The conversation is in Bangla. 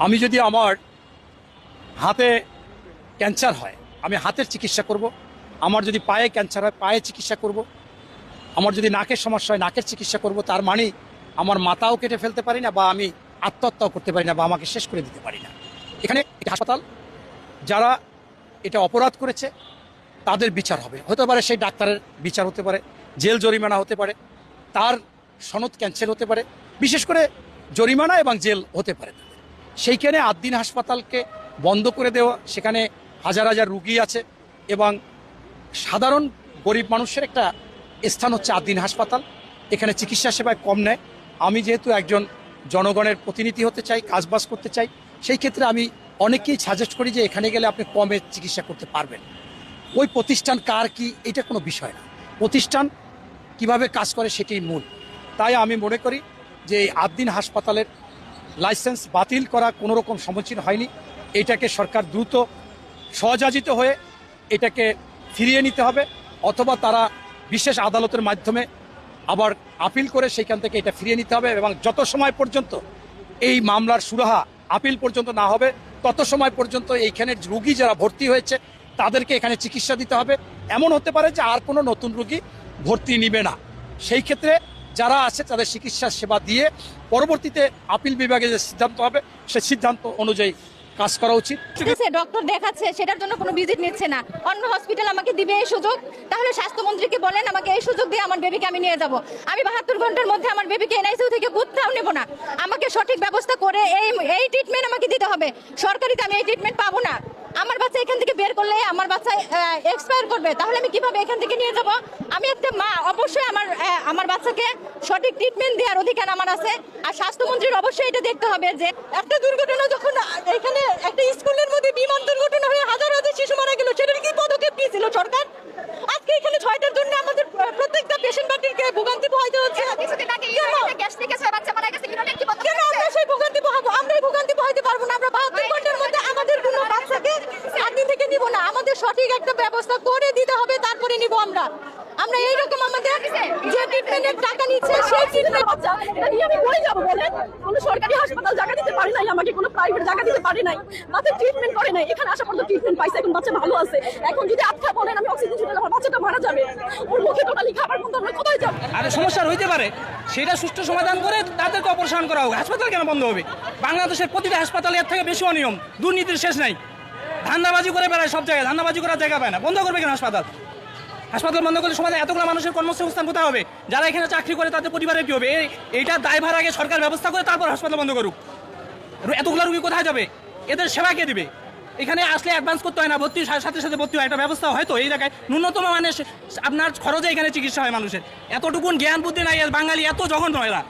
আমি যদি আমার হাতে ক্যান্সার হয় আমি হাতের চিকিৎসা করব, আমার যদি পায়ে ক্যান্সার হয় পায়ে চিকিৎসা করব, আমার যদি নাকের সমস্যা হয় নাকের চিকিৎসা করব। তার মানে আমার মাথাও কেটে ফেলতে পারি না বা আমি আত্মহত্যাও করতে পারি না বা আমাকে শেষ করে দিতে পারি না। এখানে হাসপাতাল যারা এটা অপরাধ করেছে তাদের বিচার হবে, হতে পারে সেই ডাক্তারের বিচার হতে পারে, জেল জরিমানা হতে পারে, তার সনদ ক্যান্সেল হতে পারে, বিশেষ করে জরিমানা এবং জেল হতে পারে। সেইখানে আদ্দিন হাসপাতালকে বন্ধ করে দেওয়া, সেখানে হাজার হাজার রুগী আছে এবং সাধারণ গরিব মানুষের একটা স্থান হচ্ছে আদ্দিন হাসপাতাল। এখানে চিকিৎসা সেবায় কম নেয়। আমি যেহেতু একজন জনগণের প্রতিনিধি হতে চাই, কাজবাজ করতে চাই, সেই ক্ষেত্রে আমি অনেকেই সাজেস্ট করি যে এখানে গেলে আপনি কমে চিকিৎসা করতে পারবেন। ওই প্রতিষ্ঠান কার কি এটা কোনো বিষয় না, প্রতিষ্ঠান কিভাবে কাজ করে সেটাই মূল। তাই আমি মনে করি যে এই আদ্দিন হাসপাতালের লাইসেন্স বাতিল করা কোনো রকম সমীচীন হয়নি। এটাকে সরকার দ্রুত সহযোগিত হয়ে এটাকে ফিরিয়ে নিতে হবে, অথবা তারা বিশেষ আদালতের মাধ্যমে আবার আপিল করে সেইখান থেকে এটা ফিরিয়ে নিতে হবে। এবং যত সময় পর্যন্ত এই মামলার সুরাহা আপিল পর্যন্ত না হবে তত সময় পর্যন্ত এইখানে রুগী যারা ভর্তি হয়েছে তাদেরকে এখানে চিকিৎসা দিতে হবে। এমন হতে পারে যে আর কোনো নতুন রুগী ভর্তি নিবে না, সেই ক্ষেত্রে যারা আছে তাদের চিকিৎসা সেবা দিয়ে পরবর্তীতে আপিল বিভাগে যে সিদ্ধান্ত হবে সেই সিদ্ধান্ত অনুযায়ী কাজ করা উচিত। ডক্টর দেখাচ্ছে সেটার জন্য কোনো ভিজিট নিচ্ছে না, অন্য হসপিটাল আমাকে দিবে এই সুযোগ, তাহলে স্বাস্থ্যমন্ত্রীকে বলেন আমাকে এই সুযোগ দিয়ে আমার বেবিকে আমি নিয়ে যাব। আমি 72 ঘন্টার মধ্যে আমার বেবিকে এনআইসিইউ থেকে কোথাও নেব না, আমাকে সঠিক ব্যবস্থা করে এই ট্রিটমেন্ট আমাকে দিতে হবে। সরকারিতে আমি এই ট্রিটমেন্ট পাবো না। আমার বাচ্চা এখান থেকে বের করলে আমার বাচ্চা এক্সপায়ার করবে, তাহলে আমি কিভাবে এখান থেকে নিয়ে যাব? আমি একটা মা, অবশ্যই আমার বাচ্চাকে সঠিক ট্রিটমেন্ট দেওয়ার অধিকার আমার আছে। আর স্বাস্থ্যমন্ত্রীর অবশ্যই এটা দেখতে হবে যে একটা দুর্ঘটনা যখন এখানে একটা স্কুলের মধ্যে বিমান দুর্ঘটনা হয়ে হাজার হাজার শিশু মারা গেল, সেটার কি পদক্ষেপ নিয়েছিল সরকার? আজকে এখানে 6টার জন্য আমাদের প্রত্যেকটা পেশেন্ট পার্টিকে ভোগান্তি পোহাইতে হচ্ছে। কেন আমরা সেই ভোগান্তি পোহাবো? আমরা এই ভোগান্তি পোহাইতে পারবো না। আমরা 72 ঘন্টার মধ্যে আমাদের কোনো বাচ্চাকে আদ্দিন থেকে নিব না, আমাদের সঠিক একটা ব্যবস্থা করে দিতে হবে, তারপরে নিব আমরা। আমরা এইরকম আমাদের যে ট্রিটমেন্টের টাকা নিচ্ছে সেই ট্রিটমেন্ট এটা নিয়ে আমি বলে যাবো বলেন? কোনো সরকারি হাসপাতাল জায়গা দিতে পারে নাই আমাকে, কোনো প্রাইভেট জায়গা দিতে পারে নাই, বাচ্চা ট্রিটমেন্ট করে নাই। এখানে আসা পর্যন্ত ট্রিটমেন্ট পাইছে, এখন বাচ্চা ভালো আছে। এখন যদি আটকা বলেন আমি অক্সিজেন ছুটে আমার বাচ্চাটা মারা যাবে, ওর মুখে টোটালি খাবার বন্ধ, আমরা কোথায় যাবো? আরে সমস্যা হইতে পারে, সেটা সুষ্ঠু সমাধান করে তাদেরকে অপারেশন করা হোক। হাসপাতাল কেন বন্ধ হবে? বাংলাদেশের প্রতিটা হাসপাতালে এর থেকে বেশি অনিয়ম, দুর্নীতির শেষ নাই। ধান্দাবাজি করে বেড়ায় সব জায়গায়, ধান্দাবাজি করার জায়গা পায় না। বন্ধ করবে কেন হাসপাতাল? হাসপাতাল বন্ধ করলে সমাজে এতগুলো মানুষের কর্মসংস্থান কোথায় হবে? যারা এখানে চাকরি করে তাদের পরিবারের কি হবে? এইটা দায়ভার আগে সরকার ব্যবস্থা করে তারপর হাসপাতাল বন্ধ করুক। এতগুলো রুগী কোথায় যাবে? এদের সেবা কে দিবে? এখানে আসলে অ্যাডভান্স করতে হয় না, ভর্তি সাথে সাথে ভর্তি হয়, একটা ব্যবস্থা হয়তো এই জায়গায় ন্যূনতম মানে আপনার খরচে এখানে চিকিৎসা হয় মানুষের। এতটুকুন জ্ঞান বুদ্ধি নাই বাঙালি, এত জঘন্য এরা।